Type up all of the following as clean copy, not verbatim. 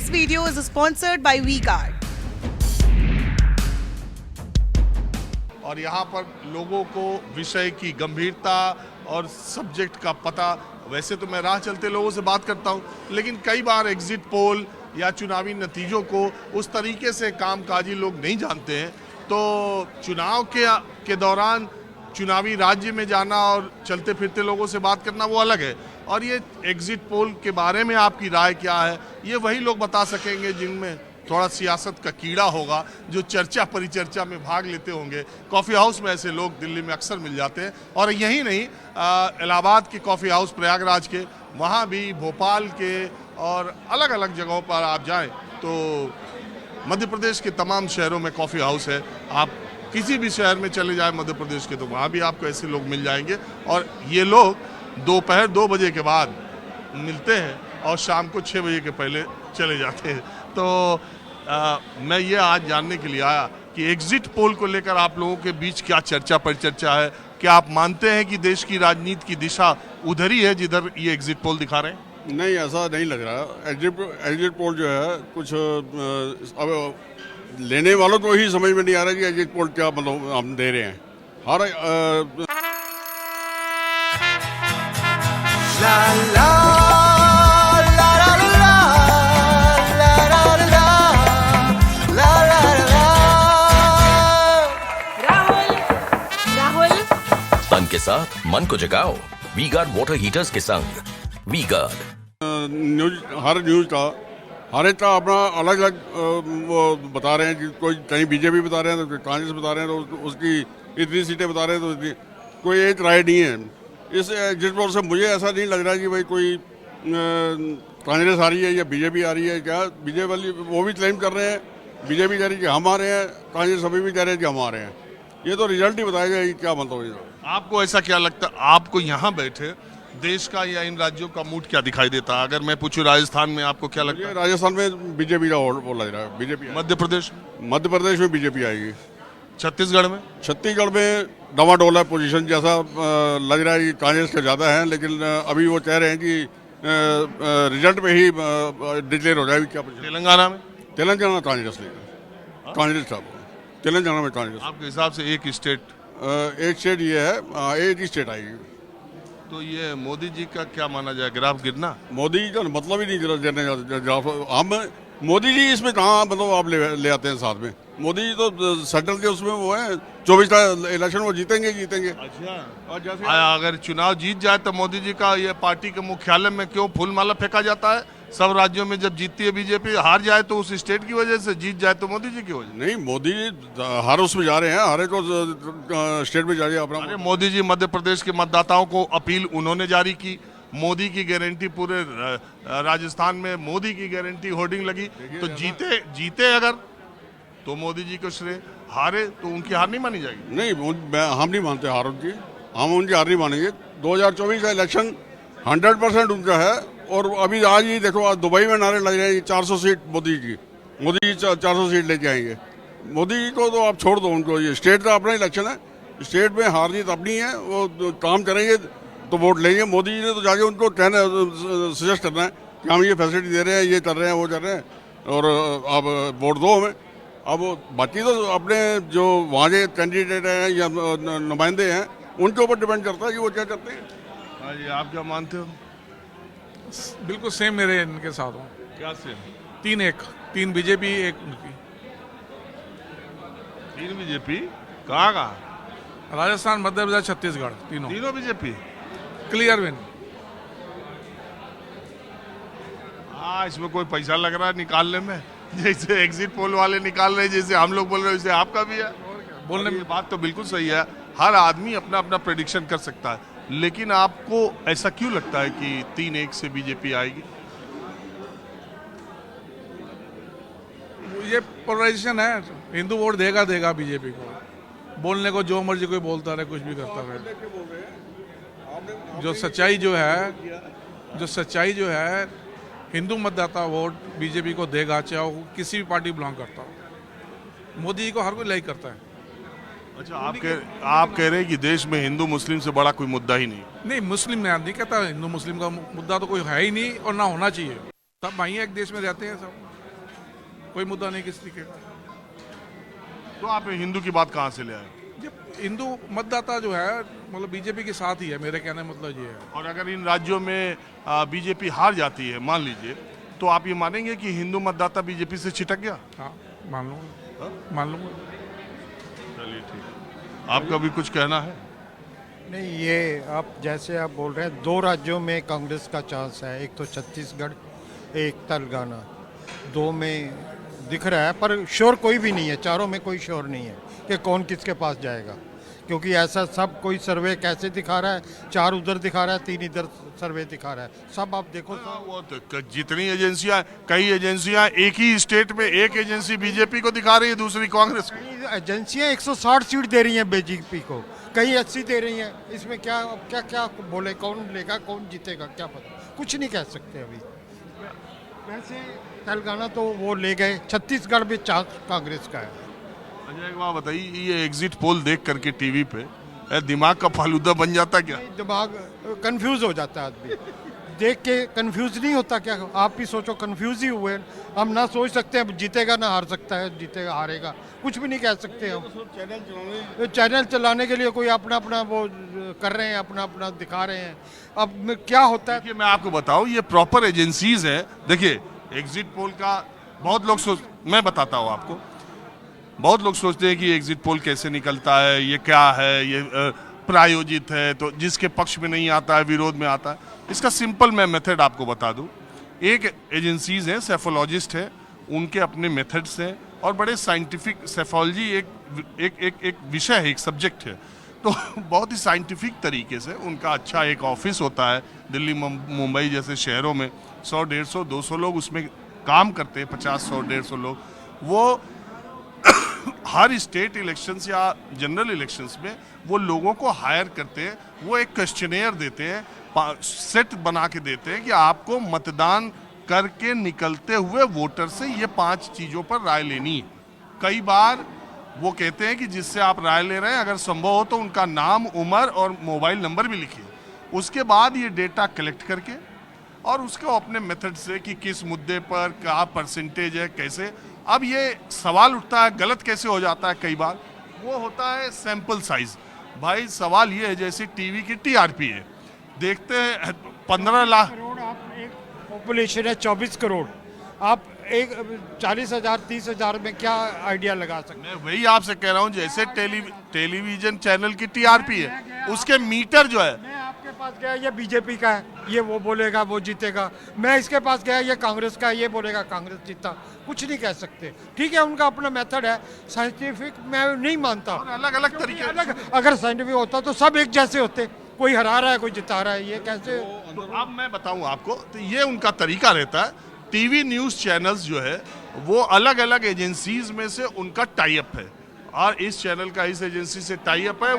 This video is sponsored by V-Guard. और यहाँ पर लोगों को विषय की गंभीरता और सब्जेक्ट का पता, वैसे तो मैं राह चलते लोगों से बात करता हूँ, लेकिन कई बार एग्जिट पोल या चुनावी नतीजों को उस तरीके से कामकाजी लोग नहीं जानते हैं। तो चुनाव के दौरान चुनावी राज्य में जाना और चलते फिरते लोगों से बात करना वो अलग है, और ये एग्जिट पोल के बारे में आपकी राय क्या है, ये वही लोग बता सकेंगे जिनमें थोड़ा सियासत का कीड़ा होगा, जो चर्चा परिचर्चा में भाग लेते होंगे। कॉफ़ी हाउस में ऐसे लोग दिल्ली में अक्सर मिल जाते हैं, और यही नहीं, इलाहाबाद के कॉफ़ी हाउस, प्रयागराज के, वहाँ भी, भोपाल के और अलग अलग जगहों पर आप जाएं तो मध्य प्रदेश के तमाम शहरों में कॉफ़ी हाउस है। आप किसी भी शहर में चले जाएं मध्य प्रदेश के, तो वहाँ भी आपको ऐसे लोग मिल जाएंगे, और ये लोग दोपहर 2 बजे के बाद मिलते हैं और शाम को 6 बजे के पहले चले जाते हैं। तो मैं ये आज जानने के लिए आया कि एग्जिट पोल को लेकर आप लोगों के बीच क्या चर्चा परिचर्चा है। क्या आप मानते हैं कि देश की राजनीति की दिशा उधर ही है जिधर ये एग्जिट पोल दिखा रहे हैं? नहीं, ऐसा नहीं लग रहा। एग्जिट पोल जो है कुछ अब लेने वालों को ही समझ में नहीं आ रहा कि एग्जिट पोल क्या मतलब हम दे रहे हैं। हर तन के साथ मन को जगाओ वी-गार्ड वाटर हीटर्स के संग। वी-गार्ड हर न्यूज़ का हर एक का अपना अलग अलग वो बता रहे हैं कि कोई कहीं बीजेपी बता रहे हैं तो कांग्रेस बता रहे हैं, तो उसकी इतनी सीटें बता रहे हैं, तो इतनी कोई एक राय नहीं है। इस एग्जिट पोल से मुझे ऐसा नहीं लग रहा कि भाई कोई कांग्रेस आ रही है या बीजेपी आ रही है। क्या बीजेपी वाली वो भी क्लेम कर रहे हैं, बीजेपी कह रही है कि हम आ रहे हैं, कांग्रेस अभी भी कह रहे हैं कि हम आ रहे हैं। ये तो रिजल्ट ही बताएगा कि क्या मतलब है। आपको ऐसा क्या लगता है, आपको यहाँ बैठे देश का या इन राज्यों का मूड क्या दिखाई देता है? अगर मैं पूछूं राजस्थान में आपको क्या लगता है? राजस्थान में बीजेपी का वो लग रहा है, बीजेपी। मध्य प्रदेश में बीजेपी आएगी। छत्तीसगढ़ में डमाडोल है पोजीशन, जैसा लग रहा है कि कांग्रेस का ज़्यादा है, लेकिन अभी वो कह रहे हैं कि रिजल्ट में ही डिक्लेयर हो जाएगी। क्या तेलंगाना में? तेलंगाना कांग्रेस नहीं, कांग्रेस था तेलंगाना में कांग्रेस। आपके हिसाब से एक स्टेट ये है, एक ही स्टेट आएगी। तो ये मोदी जी का क्या माना जाए, ग्राफ गिरना? मोदी जी का मतलब ही नहीं ग्राफ। हम मोदी जी इसमें कहाँ मतलब आप ले आते हैं साथ में। मोदी जी तो सेंट्रल के उसमें वो है, 24 का इलेक्शन वो जीतेंगे। अच्छा, और जैसे अगर चुनाव जीत जाए तो मोदी जी का ये पार्टी के मुख्यालय में क्यों फूलमाला फेंका जाता है? सब राज्यों में जब जीतती है बीजेपी, हार जाए तो उस स्टेट की वजह से, जीत जाए तो मोदी जी की वजह। नहीं, मोदी हर उसमें जा रहे हैं, हर एक स्टेट में जा रहे हैं अपना। अरे मोदी जी मध्य प्रदेश के मतदाताओं को अपील उन्होंने जारी की, मोदी की गारंटी, पूरे राजस्थान में मोदी की गारंटी होर्डिंग लगी, तो जीते अगर तो मोदी जी को श्रेय, हारे तो उनकी हार नहीं मानी जाएगी? नहीं, हम नहीं मानते हार उनकी, हम उनकी हार नहीं मानेंगे। 2024 का इलेक्शन 100% उनका है। और अभी आज ही देखो, आज दुबई में नारे लग रहे हैं 400 सीट मोदी जी 400 सीट लेके आएंगे। मोदी जी को तो आप छोड़ दो, उनको ये स्टेट का अपना इलेक्शन है, स्टेट में हार जीत अपनी है, वो काम करेंगे तो वोट लेंगे। मोदी जी ने तो जाके उनको कहना, सजेस्ट करना है कि हम ये फैसिलिटी दे रहे हैं, ये कर रहे हैं, वो कर रहे हैं, और आप वोट दो हमें। अब बाकी तो अपने जो वहाँ के कैंडिडेट हैं या नुमाइंदे हैं, उनके ऊपर डिपेंड करता है कि वो क्या करते हैं। हाँ जी, आप क्या मानते हो? बिल्कुल सेम मेरे इनके साथ हूँ। क्या सेम? 3 बीजेपी, 1 उनकी। 3 बीजेपी? कहाँ? राजस्थान, मध्य प्रदेश, छत्तीसगढ़, तीनों बीजेपी। Clear win. हाँ, इसमें कोई पैसा लग रहा है निकालने में, जैसे एग्जिट पोल वाले निकाल रहे हैं, जैसे हम लोग बोल रहे हैं, वैसे आपका भी है बोलने में। बात तो बिल्कुल सही है, हर आदमी अपना अपना प्रेडिक्शन कर सकता है, लेकिन आपको ऐसा क्यों लगता है कि 3-1 से बीजेपी आएगी? ये पोलराइजेशन है, हिंदू वोट देगा बीजेपी को। बोलने को जो मर्जी कोई बोलता रहे, कुछ भी करता रहे। जो सच्चाई जो है हिंदू मतदाता वोट बीजेपी को देगा, चाहे वो किसी भी पार्टी बिलोंग करता हो। मोदी जी को हर कोई लाइक करता है। अच्छा, आप कह रहे हैं कि देश में हिंदू मुस्लिम से बड़ा कोई मुद्दा ही नहीं? नहीं, मुस्लिम नहीं कहता, हिंदू मुस्लिम का मुद्दा तो कोई है ही नहीं और ना होना चाहिए। सब भाई एक देश में रहते हैं, सब कोई मुद्दा नहीं किसी के। तो आप हिंदू की बात कहाँ से ले आए? जब हिंदू मतदाता जो है मतलब बीजेपी के साथ ही है, मेरे कहने का मतलब ये है। और अगर इन राज्यों में बीजेपी हार जाती है मान लीजिए, तो आप ये मानेंगे कि हिंदू मतदाता बीजेपी से छिटक गया? हाँ मान लूँगा, मान लूँगा। चलिए ठीक है, आपका भी कुछ कहना है? नहीं, ये आप जैसे आप बोल रहे हैं, दो राज्यों में कांग्रेस का चांस है, एक तो छत्तीसगढ़, एक तेलंगाना, दो में दिख रहा है, पर श्योर कोई भी नहीं है, चारों में कोई श्योर नहीं है कि कौन किसके पास जाएगा, क्योंकि ऐसा सब कोई सर्वे कैसे दिखा रहा है, 4 उधर दिखा रहा है, 3 इधर सर्वे दिखा रहा है, सब आप देखो सब। वो तो जितनी एजेंसियां, कई एजेंसियां एक ही स्टेट में, एक एजेंसी बीजेपी को दिखा रही है, दूसरी कांग्रेस को। कई एजेंसियां 160 सीट दे रही हैं बीजेपी को, कहीं 80 दे रही हैं, इसमें क्या क्या क्या बोले, कौन लेगा कौन जीतेगा क्या पता, कुछ नहीं कह सकते अभी। वैसे तेलंगाना तो वो ले गए, छत्तीसगढ़ में चांस कांग्रेस का है। अच्छा एक बात बताइए, ये एग्जिट पोल देख करके टीवी पे दिमाग का फालूदा बन जाता क्या? दिमाग कंफ्यूज हो जाता है आदमी, देख के कंफ्यूज नहीं होता क्या? आप भी सोचो, कंफ्यूज ही हुए हम, ना सोच सकते हैं जीतेगा ना हार सकता है, जीतेगा हारेगा कुछ भी नहीं कह सकते हम। चैनल चलाने के लिए कोई अपना अपना वो कर रहे हैं, अपना अपना दिखा रहे हैं। अब क्या होता है, देखिए मैं आपको बताऊं, ये प्रॉपर एजेंसीज है। देखिए एग्जिट पोल का बहुत लोग मैं बताता हूं आपको, बहुत लोग सोचते हैं कि एग्जिट पोल कैसे निकलता है, ये क्या है, ये प्रायोजित है, तो जिसके पक्ष में नहीं आता है विरोध में आता है। इसका सिंपल मैं मेथड आपको बता दूं। एक एजेंसीज हैं, सेफोलॉजिस्ट है, उनके अपने मेथड्स हैं और बड़े साइंटिफिक, सेफोलॉजी एक विषय है, एक सब्जेक्ट है, तो बहुत ही साइंटिफिक तरीके से उनका अच्छा एक ऑफिस होता है। दिल्ली मुंबई जैसे शहरों में 100, 150, 200 लोग उसमें काम करते हैं, 50, 100, 150 लोग। वो हर स्टेट इलेक्शंस या जनरल इलेक्शंस में वो लोगों को हायर करते हैं, वो एक क्वेश्चनेयर देते हैं, सेट बना के देते हैं कि आपको मतदान करके निकलते हुए वोटर से ये 5 चीज़ों पर राय लेनी है। कई बार वो कहते हैं कि जिससे आप राय ले रहे हैं अगर संभव हो तो उनका नाम, उम्र और मोबाइल नंबर भी लिखिए। उसके बाद ये डेटा कलेक्ट करके और उसको अपने मेथड से कि किस मुद्दे पर क्या परसेंटेज है, कैसे। अब ये सवाल उठता है, गलत कैसे हो जाता है कई बार, वो होता है सैंपल साइज। भाई सवाल ये है जैसे टीवी की टीआरपी है, देखते हैं 15 लाख करोड़, आप एक पॉपुलेशन है 24 करोड़, आप एक 40,000 30,000 में क्या आइडिया लगा सकते? मैं वही आपसे कह रहा हूँ, जैसे टेलीविजन चैनल की टीआरपी है, उसके मीटर जो है। मैं आपके पास गया, ये बीजेपी का है, ये वो बोलेगा वो जीतेगा। मैं इसके पास गया, ये कांग्रेस का है, ये बोलेगा कांग्रेस जीता। कुछ नहीं कह सकते, ठीक है, उनका अपना मेथड है, साइंटिफिक मैं नहीं मानता। अलग अलग तरीके, अलग, अगर साइंटिफिक होता तो सब एक जैसे होते, कोई हरा रहा है कोई जिता रहा है, ये कैसे? तो अब मैं बताऊं आपको, तो ये उनका तरीका रहता है। टीवी न्यूज़ चैनल्स जो है वो अलग अलग एजेंसीज में से उनका टाई अप है, और इस चैनल का इस एजेंसी से टाई अप है,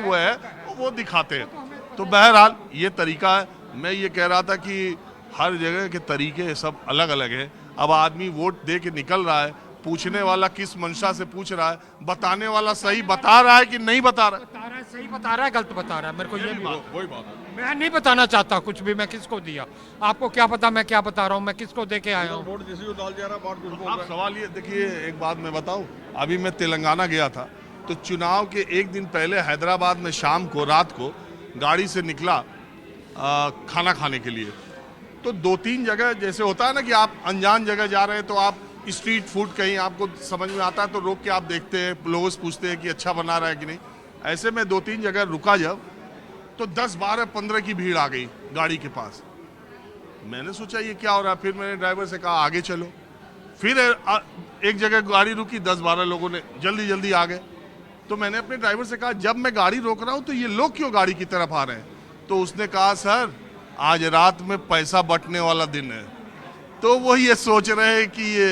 वो दिखाते हैं। तो बहरहाल ये तरीका है। मैं ये कह रहा था कि हर जगह के तरीके सब अलग अलग हैं। अब आदमी वोट दे के निकल रहा है, पूछने वाला किस मंशा से पूछ रहा है, बताने वाला सही बता रहा है कि नहीं बता रहा है, सही बता रहा है गलत बता रहा है, मेरे को ये वही बात है। मैं नहीं बताना चाहता कुछ भी, मैं किसको दिया, आपको क्या पता मैं क्या बता रहा हूँ, मैं किसको दे के आया हूँ। वोट किसी को डाल जा रहा, बात कुछ बोल आप रहा है। सवाल ये देखिए, एक बात मैं बताऊं, अभी मैं तेलंगाना गया था, तो चुनाव के एक दिन पहले हैदराबाद में शाम को, रात को गाड़ी से निकला खाना खाने के लिए। तो 2-3 जगह जैसे होता है ना कि आप अनजान जगह जा रहे हैं, तो आप स्ट्रीट फूड कहीं आपको समझ में आता है तो रोक के आप देखते हैं, लोगों से पूछते हैं कि अच्छा बना रहा है कि नहीं। ऐसे में 2-3 जगह रुका जब, तो 10, 12, 15 की भीड़ आ गई गाड़ी के पास। मैंने सोचा ये क्या हो रहा है, फिर मैंने ड्राइवर से कहा आगे चलो। फिर एक जगह गाड़ी रुकी, 10-12 लोगों ने जल्दी जल्दी आ गए। तो मैंने अपने ड्राइवर से कहा जब मैं गाड़ी रोक रहा हूँ तो ये लोग क्यों गाड़ी की तरफ आ रहे हैं? तो उसने कहा सर आज रात में पैसा बंटने वाला दिन है। तो वो ये सोच रहे हैं कि ये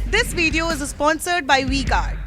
This video is sponsored by WeGuard.